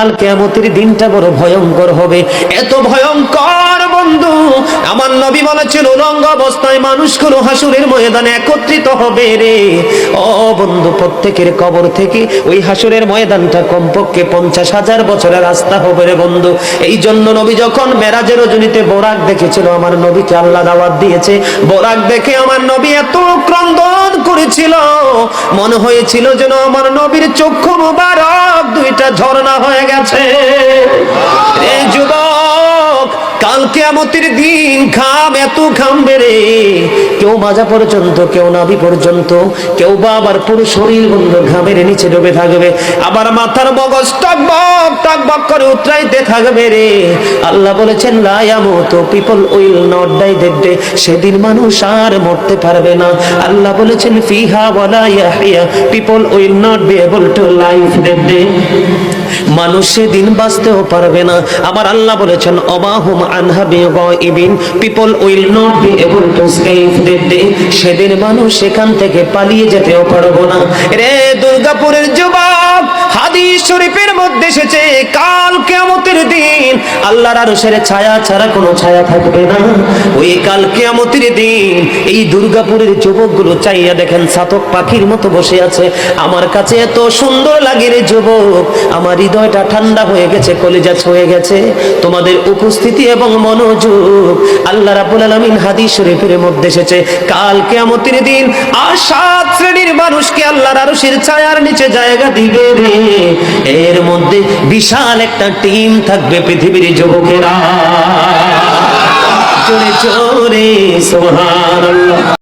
কাল কিয়ামতের দিনটা বড় ভয়ঙ্কর হবে, এত ভয়ঙ্কর বন্ধু। আমার নবী বলেছেন উলঙ্গ অবস্থায় মানুষগুলো হাসুরের ময়দানে একত্রিত হবে রে। ও বন্ধু, প্রত্যেকের কবর থেকে ওই হাসুরের ময়দানটা কমপক্ষে 50,000 বছরের রাস্তা হবে রে বন্ধু। এই জন্য নবী যখন মেরাজের রজনীতে বোরাক দেখেছিল, আমার নবীকে আল্লাহ দাওয়াত দিয়েছে, বোরাক দেখে আমার নবী এত ক্রন্দন করেছিল, মনে হয়েছিল যেন আমার নবীর চক্ষু মুবারক দুইটা ঝর্ণা হয়ে গেছে। এই যুবক, কাল কিয়ামতের দিন ঘাম এত ঘামবে রে, কেউ মাজা পর্যন্ত, কেউ নাভি পর্যন্ত, কেউ বা আবার পুরো শরীর বন্ধ ঘামের নিচে ডুবে থাকবে, আবার মাথার মগজ টকবক টকবক করে উতরাইতে থাকবে রে। আল্লাহ বলেছেন লা ইয়ামুতু, people will not die that day, সেদিন মানুষ আর মরতে পারবে না। আল্লাহ বলেছেন ফিহা ওয়ালা ইয়াহইয়া, people will not be able to live that day, মানুষ সেদিন বাঁচতেও পারবে না। আবার আল্লাহ বলেছেন অমাহুম আনহা বিগাইবিন, people will not be able to escape that day, সেদিন মানুষ সেখান থেকে পালিয়ে যেতেও পারবে না রে। দুর্গাপুরের যুবক, হাদিস শরীফের মধ্যে এসেছে কাল কিয়ামতের দিন আল্লাহর আরশের ছায়া ছাড়া কোনো ছায়া থাকবে না। ওই কাল কিয়ামতের দিন এই দুর্গাপুরের যুবকগুলো চাইয়া দেখেন চাতক পাখির মতো বসে আছে। আমার কাছে এত সুন্দর লাগে রে যুবক, আমার হৃদয়টা ঠান্ডা হয়ে গেছে, কলিজা ছুঁয়ে গেছে তোমাদের উপস্থিতি এবং মনোযোগ। আল্লাহ রাব্বুল আলামিন হাদিস শরীফের মধ্যে এসেছে কাল কিয়ামতের দিন আর 7 শ্রেণীর মানুষকে আল্লাহর আরশের ছায়ার নিচে জায়গা দিবে রে। এর মধ্যে বিশাল একটা টিম থাকবে পৃথিবীর যুবকেরা। জোরে জোরে সুবহানাল্লাহ।